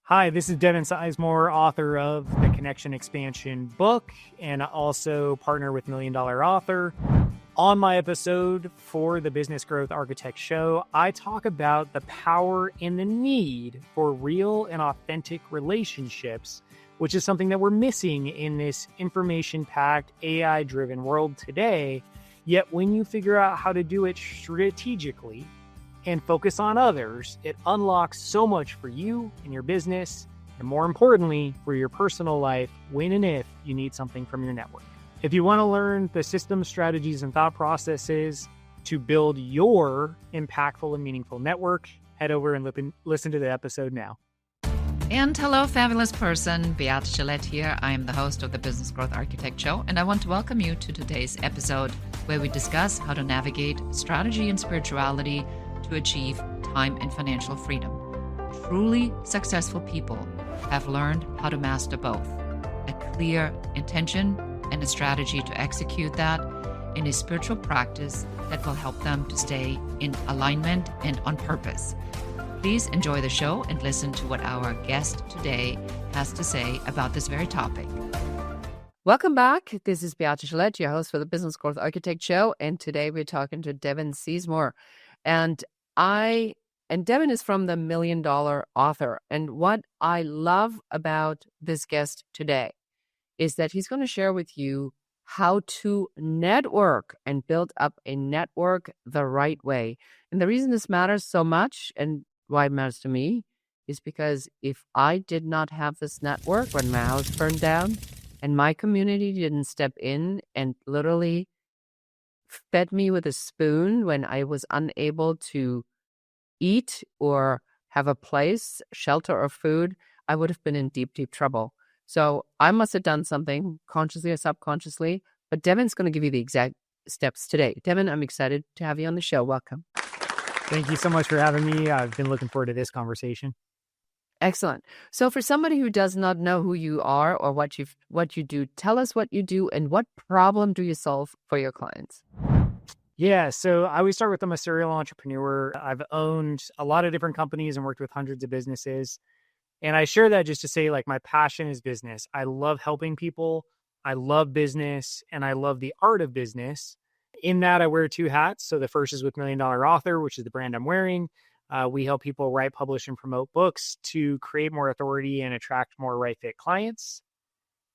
Hi, this is Devin Sizemore, author of the Connection Expansion book, and also partner with Million Dollar Author. On my episode for the Business Growth Architect Show, I talk about the power and the need for real and authentic relationships, which is something that we're missing in this information-packed, AI-driven world today. Yet when you figure out how to do it strategically and focus on others, it unlocks so much for you and your business, and more importantly, for your personal life when and if you need something from your network. If you want to learn the systems, strategies, and thought processes to build your impactful and meaningful network, head over and listen to the episode now. And hello, fabulous person. Beate Gillette here. I am the host of the Business Growth Architect Show, and I want to welcome you to today's episode where we discuss how to navigate strategy and spirituality to achieve time and financial freedom. Truly successful people have learned how to master both, a clear intention and a strategy to execute that in a spiritual practice that will help them to stay in alignment and on purpose. Please enjoy the show and listen to what our guest today has to say about this very topic. Welcome back. This is Beate Gillette, your host for the Business Growth Architect Show, and today we're talking to Devin Sizemore. And Devin is from the Million Dollar Author. And what I love about this guest today is that he's going to share with you how to network and build up a network the right way. And the reason this matters so much and why it matters to me is because if I did not have this network when my house burned down and my community didn't step in and literally fed me with a spoon when I was unable to eat or have a place, shelter, or food, I would have been in deep, deep trouble. So I must have done something consciously or subconsciously, but Devin's going to give you the exact steps today. Devin, I'm excited to have you on the show. Welcome. Thank you so much for having me. I've been looking forward to this conversation. Excellent. So for somebody who does not know who you are or what you do, tell us what you do and what problem do you solve for your clients? Yeah, so I always start with I'm a serial entrepreneur. I've owned a lot of different companies and worked with hundreds of businesses. And I share that just to say, like, my passion is business. I love helping people. I love business, and I love the art of business. In that, I wear two hats. So the first is with Million Dollar Author, which is the brand I'm wearing. We help people write, publish, and promote books to create more authority and attract more right fit clients.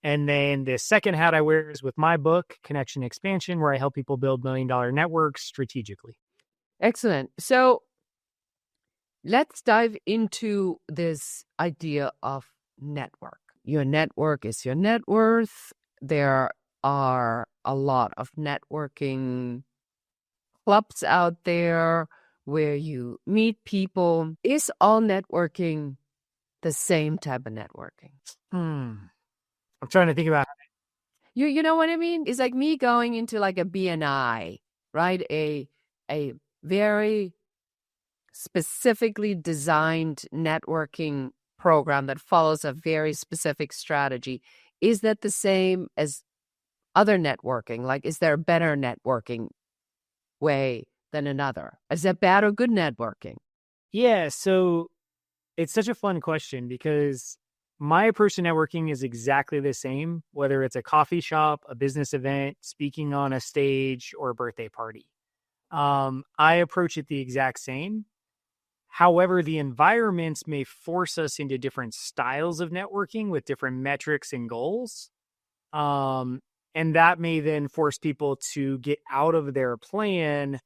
And then the second hat I wear is with my book, Connection Expansion, where I help people build million-dollar networks strategically. Excellent. So let's dive into this idea of network. Your network is your net worth. There are a lot of networking clubs out there where you meet people. Is all networking the same type of networking? I'm trying to think about it. You know what I mean? It's like me going into like a BNI, right? A very specifically designed networking program that follows a very specific strategy. Is that the same as other networking? Like, is there a better networking way than another? Is that bad or good networking? Yeah, so it's such a fun question because my approach to networking is exactly the same, whether it's a coffee shop, a business event, speaking on a stage, or a birthday party. I approach it the exact same. However, the environments may force us into different styles of networking with different metrics and goals. And that may then force people to get out of their plan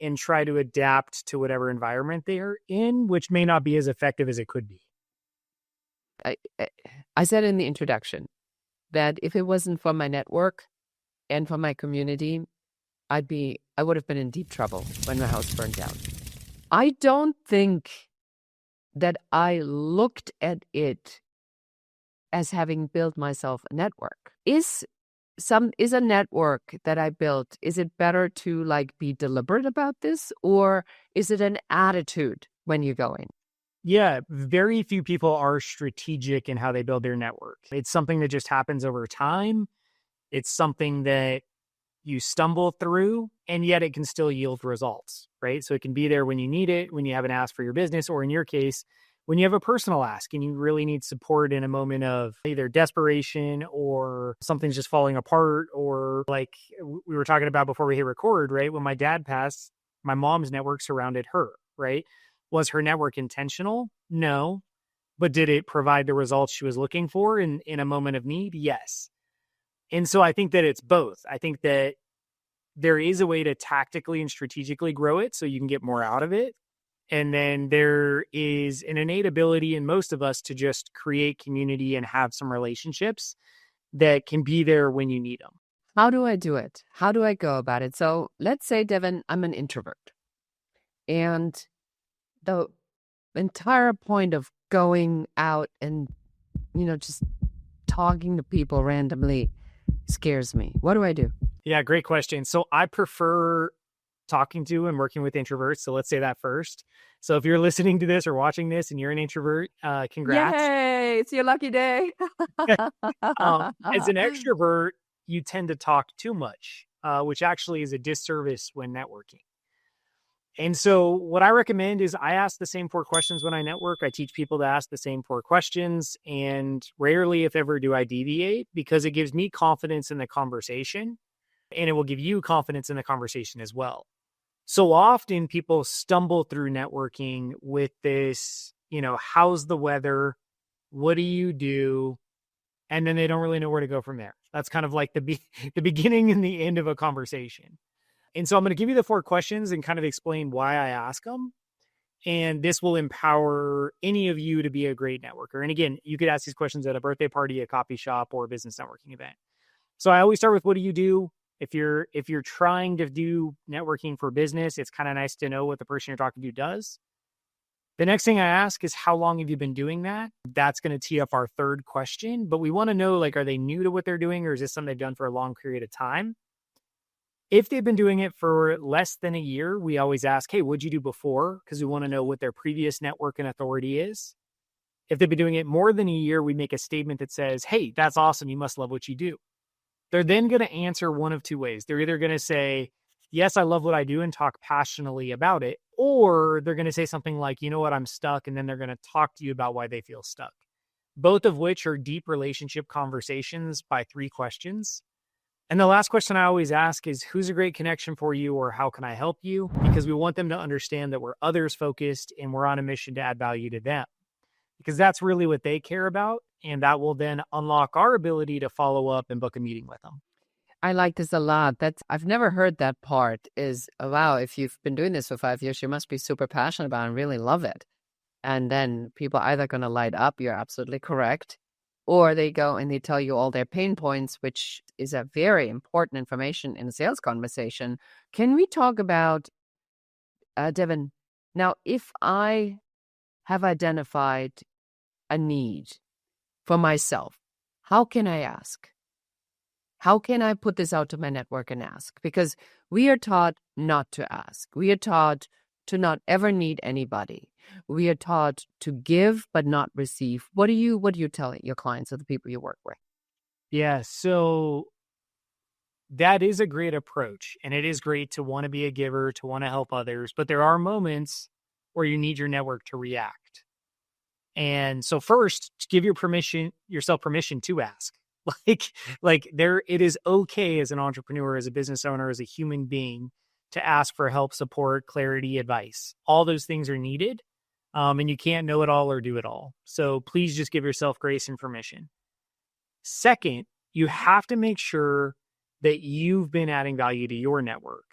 and try to adapt to whatever environment they are in, which may not be as effective as it could be. I said in the introduction that if it wasn't for my network and for my community, I would have been in deep trouble when my house burned down. I don't think that I looked at it as having built myself a network. Is a network that I built, is it better to like be deliberate about this, or is it an attitude when you go in? Yeah, very few people are strategic in how they build their network. It's something that just happens over time. It's something that you stumble through, and yet it can still yield results, right? So it can be there when you need it, when you haven't asked for your business, or in your case, when you have a personal ask and you really need support in a moment of either desperation or something's just falling apart, or like we were talking about before we hit record, right? When my dad passed, my mom's network surrounded her, right? Was her network intentional? No. But did it provide the results she was looking for in a moment of need? Yes. And so I think that it's both. I think that there is a way to tactically and strategically grow it so you can get more out of it. And then there is an innate ability in most of us to just create community and have some relationships that can be there when you need them. How do I do it? How do I go about it? So let's say, Devin, I'm an introvert. And the entire point of going out and, just talking to people randomly scares me. What do I do? Yeah, great question. So I prefer talking to and working with introverts. So let's say that first. So if you're listening to this or watching this and you're an introvert, congrats. Yay, it's your lucky day. As an extrovert, you tend to talk too much, which actually is a disservice when networking. And so what I recommend is I ask the same 4 questions when I network. I teach people to ask the same 4 questions, and rarely, if ever, do I deviate, because it gives me confidence in the conversation, and it will give you confidence in the conversation as well. So often people stumble through networking with this, how's the weather? What do you do? And then they don't really know where to go from there. That's kind of like the beginning and the end of a conversation. And so I'm going to give you the 4 questions and kind of explain why I ask them. And this will empower any of you to be a great networker. And again, you could ask these questions at a birthday party, a coffee shop, or a business networking event. So I always start with, what do you do? If you're trying to do networking for business, it's kind of nice to know what the person you're talking to does. The next thing I ask is, how long have you been doing that? That's going to tee up our 3rd question. But we want to know, are they new to what they're doing, or is this something they've done for a long period of time? If they've been doing it for less than a year, we always ask, hey, what'd you do before? Because we want to know what their previous network and authority is. If they've been doing it more than a year, we make a statement that says, hey, that's awesome. You must love what you do. They're then going to answer one of 2 ways. They're either going to say, yes, I love what I do, and talk passionately about it. Or they're going to say something like, you know what, I'm stuck. And then they're going to talk to you about why they feel stuck. Both of which are deep relationship conversations by 3 questions. And the last question I always ask is, who's a great connection for you, or how can I help you? Because we want them to understand that we're others focused and we're on a mission to add value to them, because that's really what they care about. And that will then unlock our ability to follow up and book a meeting with them. I like this a lot. I've never heard that part is, wow, if you've been doing this for 5 years, you must be super passionate about it and really love it. And then people are either going to light up, you're absolutely correct, or they go and they tell you all their pain points, which is a very important information in a sales conversation. Can we talk about, Devin, now, if I have identified a need for myself, how can I ask? How can I put this out to my network and ask? Because we are taught not to ask. We are taught to not ever need anybody. We are taught to give but not receive. What do you tell your clients or the people you work with? Yeah, so that is a great approach. And it is great to want to be a giver, to want to help others. But there are moments where you need your network to react. And so first, give yourself permission to ask. It is okay as an entrepreneur, as a business owner, as a human being, to ask for help, support, clarity, advice. All those things are needed. And you can't know it all or do it all. So please just give yourself grace and permission. Second, you have to make sure that you've been adding value to your network.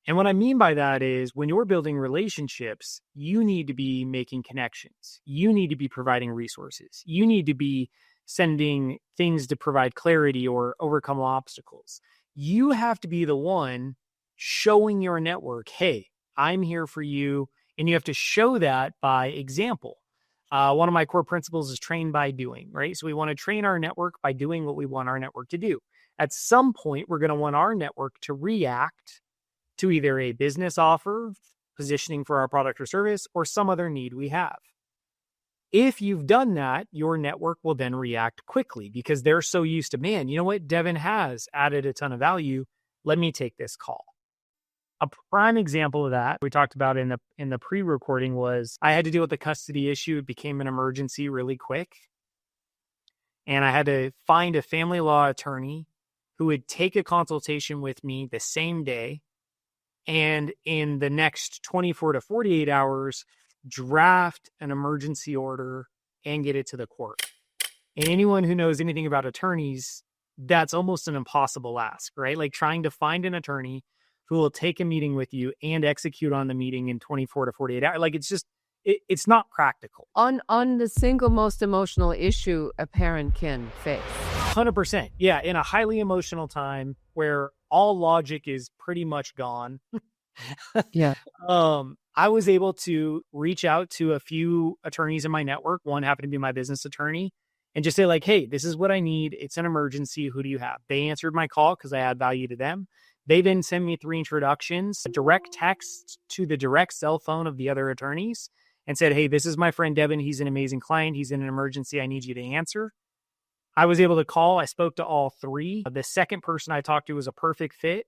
And what I mean by that is, when you're building relationships, you need to be making connections. You need to be providing resources. You need to be sending things to provide clarity or overcome obstacles. You have to be the one showing your network, hey, I'm here for you. And you have to show that by example. One of my core principles is train by doing, right? So we want to train our network by doing what we want our network to do. At some point, we're going to want our network to react to either a business offer, positioning for our product or service, or some other need we have. If you've done that, your network will then react quickly because they're so used to, man, you know what? Devin has added a ton of value. Let me take this call. A prime example of that we talked about in the pre-recording was I had to deal with the custody issue. It became an emergency really quick. And I had to find a family law attorney who would take a consultation with me the same day. And in the next 24 to 48 hours, draft an emergency order and get it to the court. And anyone who knows anything about attorneys, that's almost an impossible ask, right? Like trying to find an attorney who will take a meeting with you and execute on the meeting in 24 to 48 hours. Like it's just, it's not practical. On the single most emotional issue a parent can face. 100%. Yeah. In a highly emotional time where all logic is pretty much gone. Yeah. I was able to reach out to a few attorneys in my network. One happened to be my business attorney and just say like, hey, this is what I need. It's an emergency. Who do you have? They answered my call because I add value to them. They then send me 3 introductions, a direct text to the direct cell phone of the other attorneys and said, hey, this is my friend Devin. He's an amazing client. He's in an emergency. I need you to answer. I was able to call. I spoke to all 3. The second person I talked to was a perfect fit.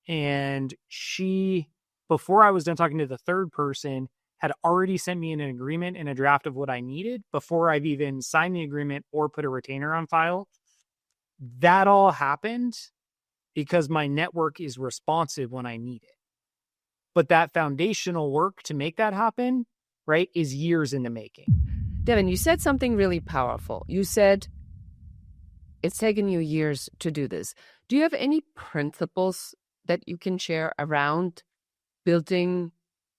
And she, before I was done talking to the third person, had already sent me an agreement and a draft of what I needed before I've even signed the agreement or put a retainer on file. That all happened because my network is responsive when I need it. But that foundational work to make that happen, right, is years in the making. Devin, you said something really powerful. You said it's taken you years to do this. Do you have any principles that you can share around building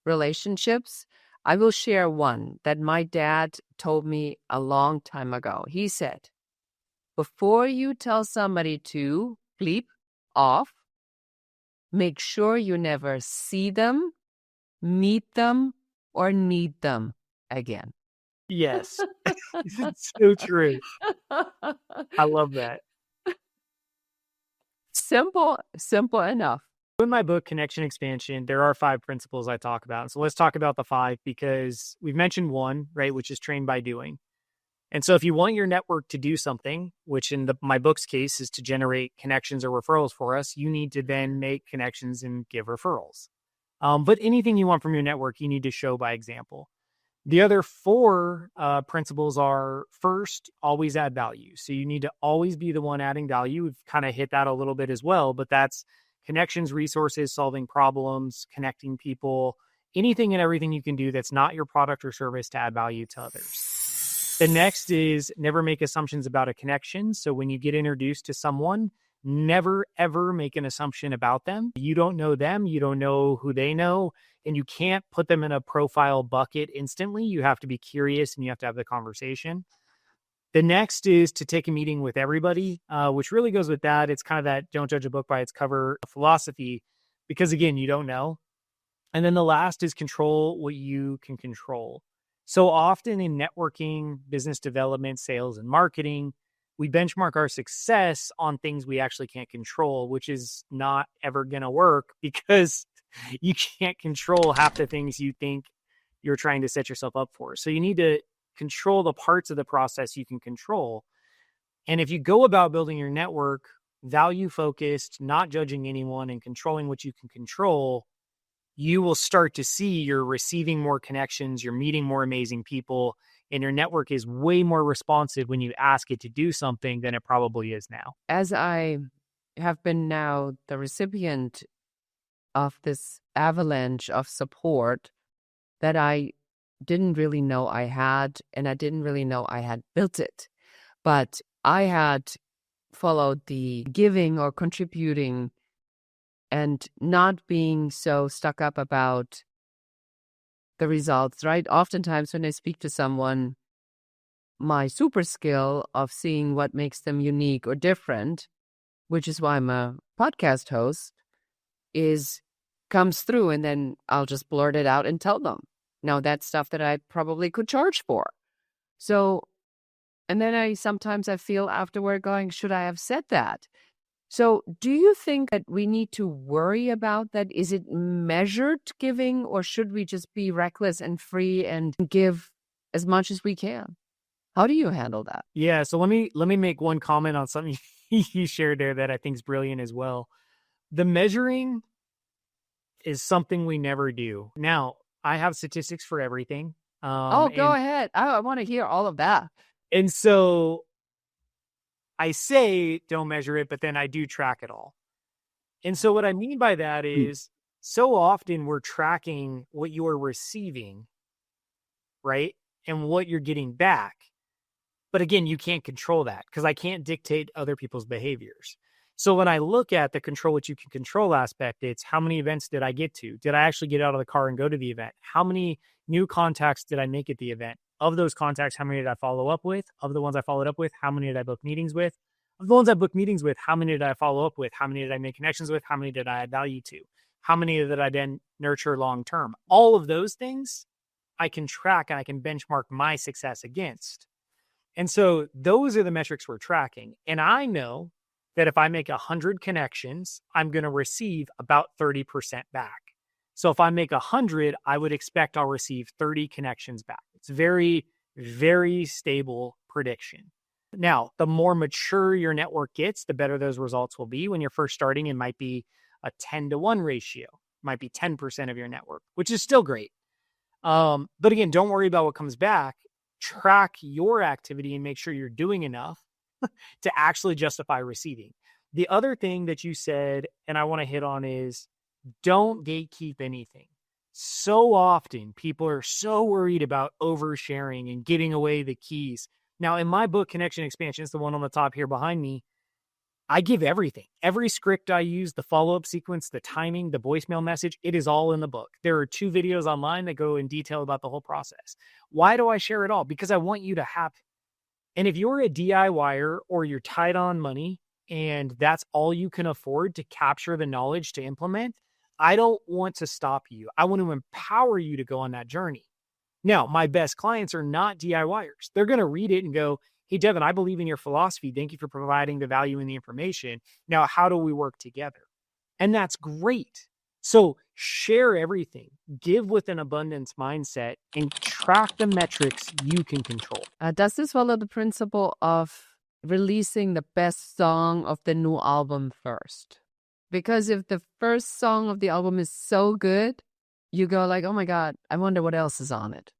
relationships? I will share one that my dad told me a long time ago. He said, before you tell somebody to bleep off, make sure you never see them, meet them, or need them again. Yes. It's so true. I love that. Simple enough. In my book, Connection Expansion, there are 5 principles I talk about. So let's talk about the 5 because we've mentioned one, right, which is train by doing. And so if you want your network to do something, which in my book's case is to generate connections or referrals for us, you need to then make connections and give referrals. But anything you want from your network, you need to show by example. The other 4 principles are, first, always add value. So you need to always be the one adding value. We've kind of hit that a little bit as well, but that's connections, resources, solving problems, connecting people, anything and everything you can do that's not your product or service to add value to others. The next is never make assumptions about a connection. So when you get introduced to someone, never, ever make an assumption about them. You don't know them. You don't know who they know. And you can't put them in a profile bucket instantly. You have to be curious and you have to have the conversation. The next is to take a meeting with everybody, which really goes with that. It's kind of that don't judge a book by its cover philosophy, because again, you don't know. And then the last is control what you can control. So often in networking, business development, sales, and marketing, we benchmark our success on things we actually can't control, which is not ever going to work because you can't control half the things you think you're trying to set yourself up for. So you need to control the parts of the process you can control. And if you go about building your network value focused, not judging anyone and controlling what you can control, you will start to see you're receiving more connections, you're meeting more amazing people, and your network is way more responsive when you ask it to do something than it probably is now. As I have been now the recipient of this avalanche of support that I didn't really know I had, and I didn't really know I had built it, but I had followed the giving or contributing and not being so stuck up about the results, right? Oftentimes when I speak to someone, my super skill of seeing what makes them unique or different, which is why I'm a podcast host, comes through, and then I'll just blurt it out and tell them. Now, that's stuff that I probably could charge for. So, and then I feel afterward going, should I have said that? So do you think that we need to worry about that? Is it measured giving, or should we just be reckless and free and give as much as we can? How do you handle that? Yeah, so let me make one comment on something you shared there that I think is brilliant as well. The measuring, is something we never do. Now, I have statistics for everything. Go ahead. I want to hear all of that. And so I say don't measure it, but then I do track it all. And so what I mean by that is so often we're tracking what you're receiving, right? And what you're getting back. But again, you can't control that because I can't dictate other people's behaviors. So when I look at the control what you can control aspect, it's how many events did I get to? Did I actually get out of the car and go to the event? How many new contacts did I make at the event? Of those contacts, how many did I follow up with? Of the ones I followed up with, how many did I book meetings with? Of the ones I booked meetings with, how many did I follow up with? How many did I make connections with? How many did I add value to? How many did I then nurture long term? All of those things I can track and I can benchmark my success against. And so those are the metrics we're tracking. And I know that if I make 100 connections, I'm going to receive about 30% back. So if I make 100, I would expect I'll receive 30 connections back. It's very, very stable prediction. Now, the more mature your network gets, the better those results will be. When you're first starting, it might be a 10-to-1 ratio. It might be 10% of your network, which is still great. But again, don't worry about what comes back. Track your activity and make sure you're doing enough to actually justify receiving. The other thing that you said, and I want to hit on, is don't gatekeep anything. So often people are so worried about oversharing and getting away the keys. Now, in my book, Connection Expansion, it's the one on the top here behind me, I give everything. Every script I use, the follow-up sequence, the timing, the voicemail message, it is all in the book. There are 2 videos online that go in detail about the whole process. Why do I share it all? Because I want you to have it. And if you're a DIYer or you're tight on money and that's all you can afford to capture the knowledge to implement, I don't want to stop you. I want to empower you to go on that journey. Now, my best clients are not DIYers. They're going to read it and go, hey, Devin, I believe in your philosophy. Thank you for providing the value and the information. Now, how do we work together? And that's great. So share everything, give with an abundance mindset, and track the metrics you can control. Does this follow the principle of releasing the best song of the new album first? Because if the first song of the album is so good, you go like, oh my God, I wonder what else is on it.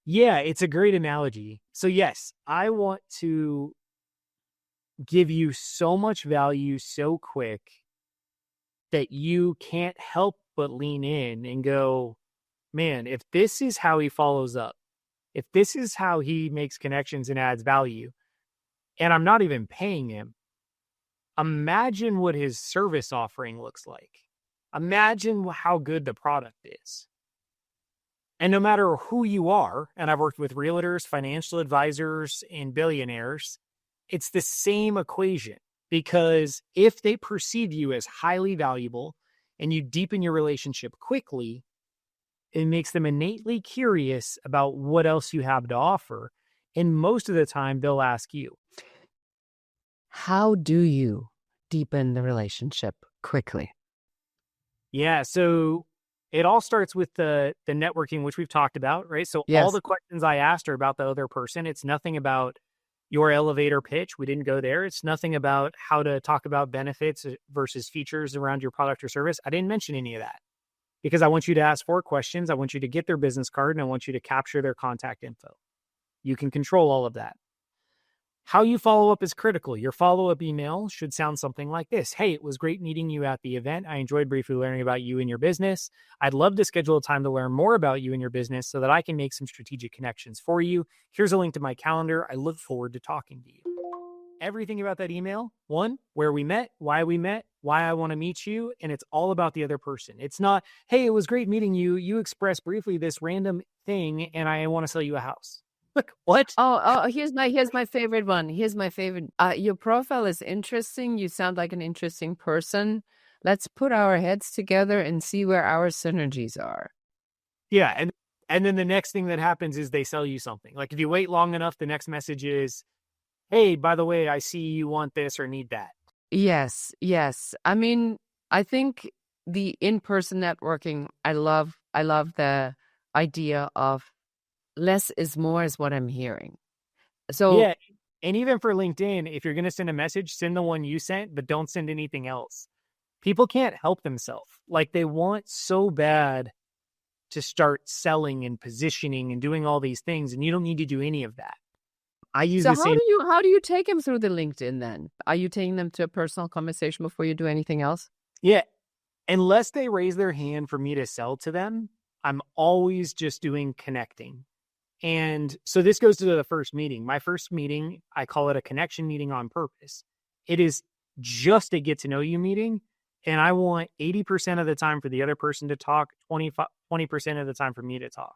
Yeah, it's a great analogy. So yes, I want to give you so much value so quick that you can't help but lean in and go, man, if this is how he follows up, if this is how he makes connections and adds value, and I'm not even paying him, imagine what his service offering looks like. Imagine how good the product is. And no matter who you are, and I've worked with realtors, financial advisors, and billionaires, it's the same equation. Because if they perceive you as highly valuable and you deepen your relationship quickly, it makes them innately curious about what else you have to offer. And most of the time, they'll ask you. How do you deepen the relationship quickly? Yeah, so it all starts with the networking, which we've talked about, right? So Yes. all the questions I asked are about the other person. It's nothing about your elevator pitch. We didn't go there. It's nothing about how to talk about benefits versus features around your product or service. I didn't mention any of that because I want you to ask 4 questions. I want you to get their business card and I want you to capture their contact info. You can control all of that. How you follow up is critical. Your follow-up email should sound something like this. Hey, it was great meeting you at the event. I enjoyed briefly learning about you and your business. I'd love to schedule a time to learn more about you and your business so that I can make some strategic connections for you. Here's a link to my calendar. I look forward to talking to you. Everything about that email, 1, where we met, why I want to meet you, and it's all about the other person. It's not, hey, it was great meeting you. You expressed briefly this random thing, and I want to sell you a house. Look, what? Oh, here's my favorite one. Here's my favorite. Your profile is interesting. You sound like an interesting person. Let's put our heads together and see where our synergies are. Yeah, and then the next thing that happens is they sell you something. Like if you wait long enough, the next message is, hey, by the way, I see you want this or need that. Yes. I mean, I think the in-person networking, I love the idea of less is more is what I'm hearing. So yeah, and even for LinkedIn, if you're going to send a message, send the one you sent, but don't send anything else. People can't help themselves. Like they want so bad to start selling and positioning and doing all these things, and you don't need to do any of that. I use So the same. how do you take them through the LinkedIn then? Are you taking them to a personal conversation before you do anything else? Yeah. Unless they raise their hand for me to sell to them, I'm always just doing connecting. And so this goes to the first meeting. My first meeting, I call it a connection meeting on purpose. It is just a get to know you meeting. And I want 80% of the time for the other person to talk, 20% of the time for me to talk.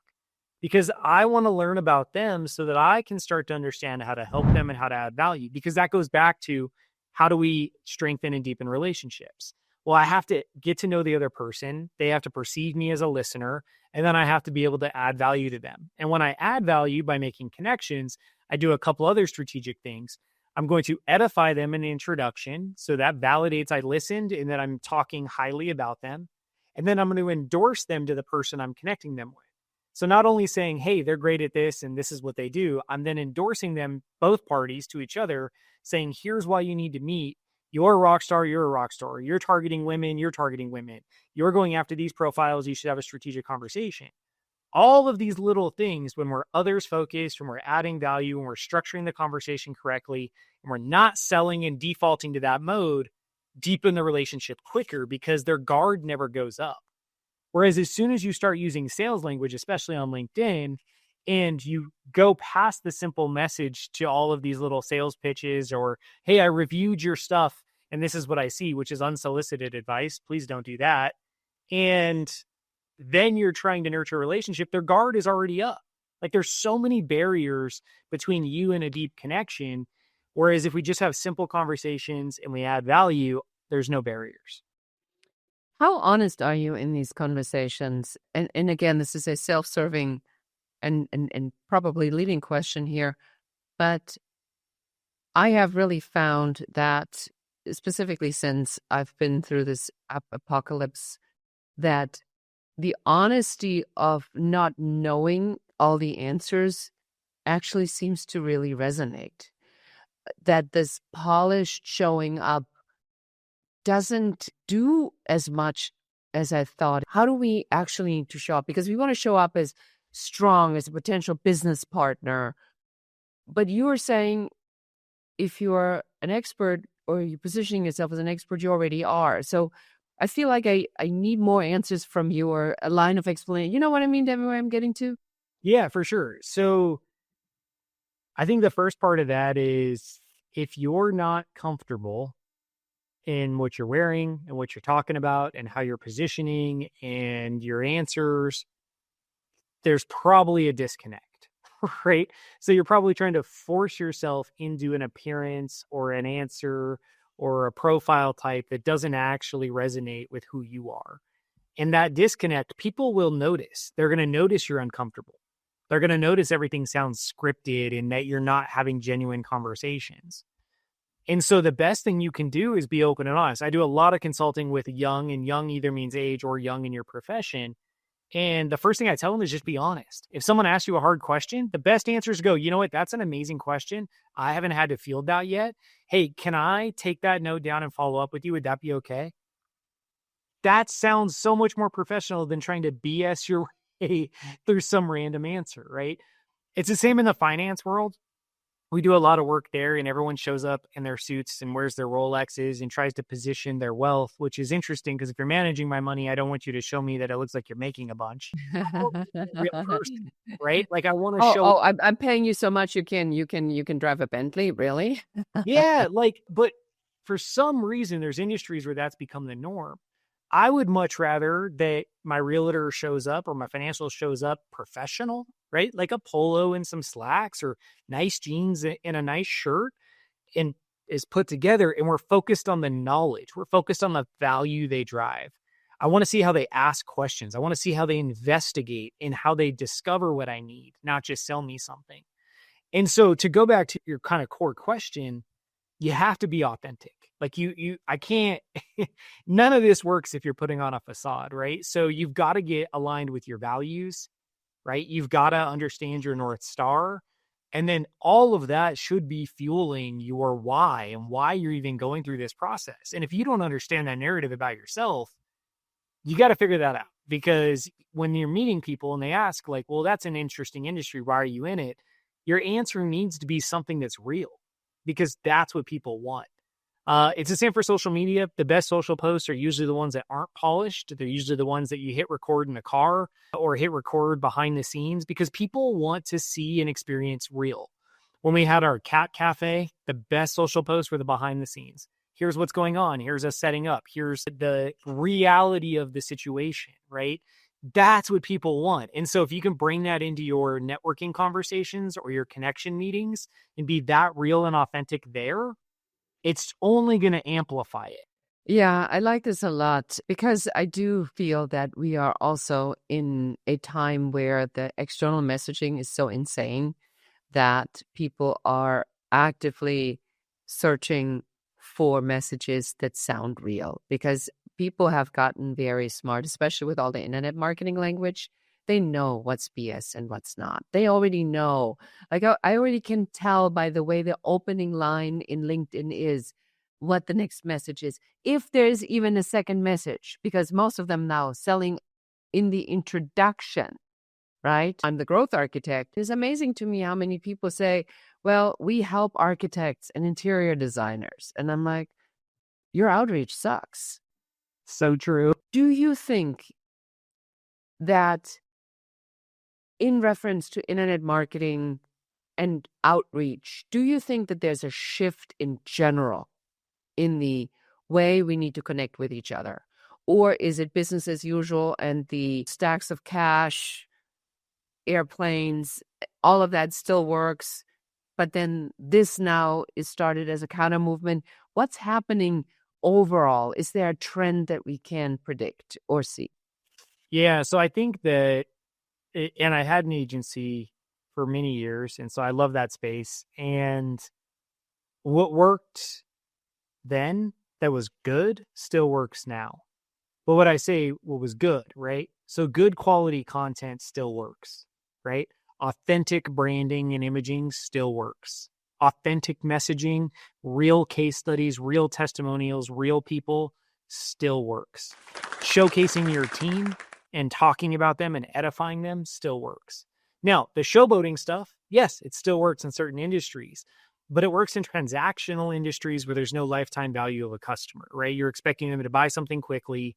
Because I want to learn about them so that I can start to understand how to help them and how to add value. Because that goes back to how do we strengthen and deepen relationships? Well, I have to get to know the other person. They have to perceive me as a listener. And then I have to be able to add value to them. And when I add value by making connections, I do a couple other strategic things. I'm going to edify them in the introduction. So that validates I listened and that I'm talking highly about them. And then I'm going to endorse them to the person I'm connecting them with. So not only saying, hey, they're great at this and this is what they do, I'm then endorsing them, both parties, to each other, saying, here's why you need to meet. You're a rock star, you're a rock star. You're targeting women, you're targeting women. You're going after these profiles, you should have a strategic conversation. All of these little things, when we're others focused, when we're adding value, when we're structuring the conversation correctly, and we're not selling and defaulting to that mode, deepen the relationship quicker because their guard never goes up. Whereas as soon as you start using sales language, especially on LinkedIn, and you go past the simple message to all of these little sales pitches or, hey, I reviewed your stuff and this is what I see, which is unsolicited advice. Please don't do that. And then you're trying to nurture a relationship. Their guard is already up. Like there's so many barriers between you and a deep connection. Whereas if we just have simple conversations and we add value, there's no barriers. How honest are you in these conversations? And again, this is a self-serving and probably leading question here, but I have really found that specifically since I've been through this apocalypse, that the honesty of not knowing all the answers actually seems to really resonate. That this polished showing up doesn't do as much as I thought. How do we actually need to show up? Because we want to show up as strong, as a potential business partner. But you are saying if you're an expert or you're positioning yourself as an expert, you already are. So I feel like I need more answers from you or a line of explanation. You know what I mean, Devin, where I'm getting to? Yeah, for sure. So I think the first part of that is if you're not comfortable in what you're wearing and what you're talking about and how you're positioning and your answers, there's probably a disconnect, right? So you're probably trying to force yourself into an appearance or an answer or a profile type that doesn't actually resonate with who you are. And that disconnect, people will notice. They're going to notice you're uncomfortable. They're going to notice everything sounds scripted and that you're not having genuine conversations. And so the best thing you can do is be open and honest. I do a lot of consulting with young, and young either means age or young in your profession. And the first thing I tell them is just be honest. If someone asks you a hard question, the best answer is go, you know what? That's an amazing question. I haven't had to field that yet. Hey, can I take that note down and follow up with you? Would that be okay? That sounds so much more professional than trying to BS your way through some random answer, right? It's the same in the finance world. We do a lot of work there and everyone shows up in their suits and wears their Rolexes and tries to position their wealth, which is interesting because if you're managing my money, I don't want you to show me that it looks like you're making a bunch. Real person, right? Like I want to show. Oh, I'm paying you so much you can drive a Bentley, really? Yeah, like, but for some reason, there's industries where that's become the norm. I would much rather that my realtor shows up or my financial shows up professional, right? Like a polo and some slacks or nice jeans and a nice shirt and is put together. And we're focused on the knowledge. We're focused on the value they drive. I want to see how they ask questions. I want to see how they investigate and how they discover what I need, not just sell me something. And so to go back to your kind of core question, you have to be authentic. Like I can't, none of this works if you're putting on a facade, right? So you've got to get aligned with your values, right? You've got to understand your North Star. And then all of that should be fueling your why and why you're even going through this process. And if you don't understand that narrative about yourself, you got to figure that out, because when you're meeting people and they ask like, well, that's an interesting industry, why are you in it? Your answer needs to be something that's real, because that's what people want. It's the same for social media. The best social posts are usually the ones that aren't polished. They're usually the ones that you hit record in the car or hit record behind the scenes, because people want to see and experience real. When we had our cat cafe, the best social posts were the behind the scenes. Here's what's going on. Here's us setting up. Here's the reality of the situation, right? That's what people want. And so if you can bring that into your networking conversations or your connection meetings and be that real and authentic there, it's only going to amplify it. Yeah, I like this a lot because I do feel that we are also in a time where the external messaging is so insane that people are actively searching for messages that sound real, because people have gotten very smart, especially with all the internet marketing language. They know what's BS and what's not. They already know. Like I already can tell by the way the opening line in LinkedIn is what the next message is, if there's even a second message, because most of them now selling in the introduction, right? I'm the growth architect. It's amazing to me how many people say, well, we help architects and interior designers. And I'm like, your outreach sucks. So true. Do you think that in reference to internet marketing and outreach, do you think that there's a shift in general in the way we need to connect with each other? Or is it business as usual and the stacks of cash, airplanes, all of that still works, but then this now is started as a counter movement? What's happening overall? Is there a trend that we can predict or see? Yeah, so I think that, and I had an agency for many years, and so I love that space. And what worked then that was good still works now. But what I say, what was good, right? So good quality content still works, right? Authentic branding and imaging still works. Authentic messaging, real case studies, real testimonials, real people still works. Showcasing your team and talking about them and edifying them still works. Now, the showboating stuff, yes, it still works in certain industries, but it works in transactional industries where there's no lifetime value of a customer, right? You're expecting them to buy something quickly,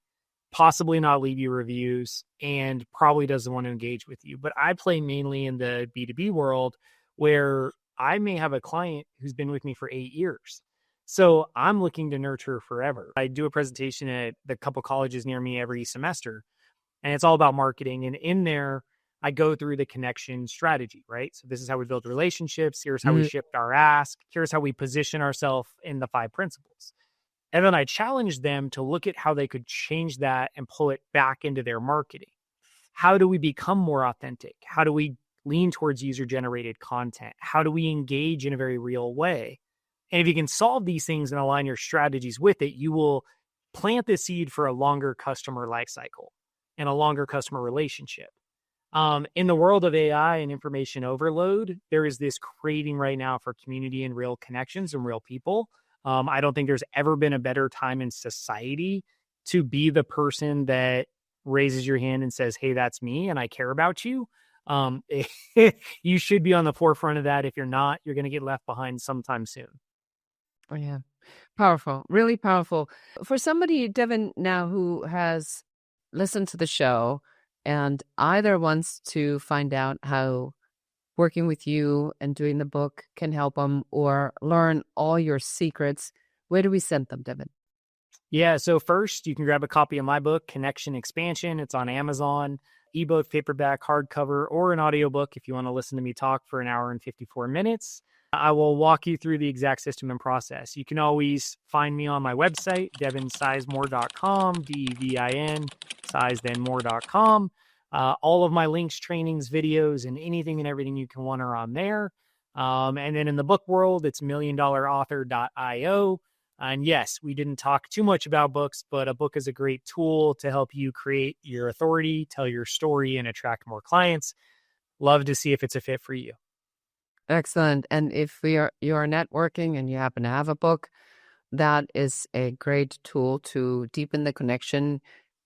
possibly not leave you reviews, and probably doesn't want to engage with you. But I play mainly in the B2B world where I may have a client who's been with me for 8 years. So I'm looking to nurture forever. I do a presentation at the couple colleges near me every semester, and it's all about marketing. And in there, I go through the connection strategy, right? So this is how we build relationships. Here's how we shift our ask. Here's how we position ourselves in the 5 principles. And then I challenge them to look at how they could change that and pull it back into their marketing. How do we become more authentic? How do we lean towards user-generated content? How do we engage in a very real way? And if you can solve these things and align your strategies with it, you will plant the seed for a longer customer life cycle and a longer customer relationship. In the world of AI and information overload, there is this craving right now for community and real connections and real people. I don't think there's ever been a better time in society to be the person that raises your hand and says, hey, that's me and I care about you. You should be on the forefront of that. If you're not, you're going to get left behind sometime soon. Oh, yeah. Powerful, really powerful. For somebody, Devin, now who has listened to the show and either wants to find out how working with you and doing the book can help them or learn all your secrets, where do we send them, Devin? Yeah, so first, you can grab a copy of my book, Connection Expansion. It's on Amazon, ebook, paperback, hardcover, or an audiobook if you want to listen to me talk for an hour and 54 minutes. I will walk you through the exact system and process. You can always find me on my website, devinsizemore.com, DEVIN, sizethenmore.com. All of my links, trainings, videos, and anything and everything you can want are on there. And then in the book world, it's milliondollarauthor.io. And yes, we didn't talk too much about books, but a book is a great tool to help you create your authority, tell your story, and attract more clients. Love to see if it's a fit for you. Excellent. And if you're networking and you happen to have a book, that is a great tool to deepen the connection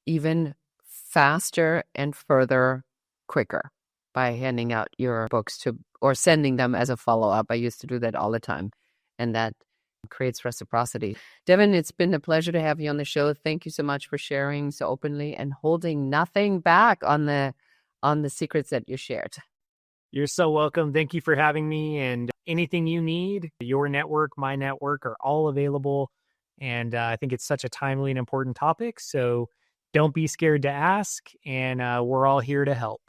even faster and further quicker by handing out your books to or sending them as a follow-up. I used to do that all the time, and that creates reciprocity. Devin, it's been a pleasure to have you on the show. Thank you so much for sharing so openly and holding nothing back on the secrets that you shared. You're so welcome. Thank you for having me. And anything you need, your network, my network are all available. And I think it's such a timely and important topic. So don't be scared to ask. And we're all here to help.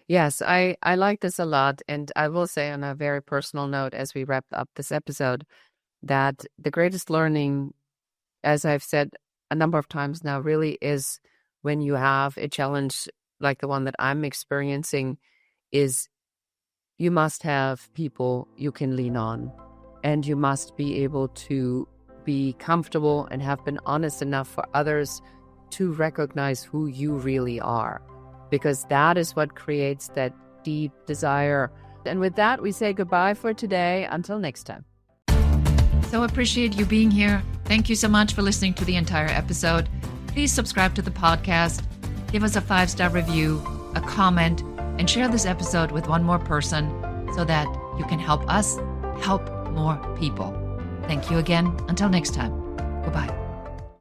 Yes, I like this a lot. And I will say on a very personal note, as we wrap up this episode, that the greatest learning, as I've said a number of times now, really is when you have a challenge like the one that I'm experiencing, is you must have people you can lean on, and you must be able to be comfortable and have been honest enough for others to recognize who you really are, because that is what creates that deep desire. And with that, we say goodbye for today. Until next time. So appreciate you being here. Thank you so much for listening to the entire episode. Please subscribe to the podcast, give us a 5-star review, a comment, and share this episode with one more person so that you can help us help more people. Thank you again. Until next time. Goodbye.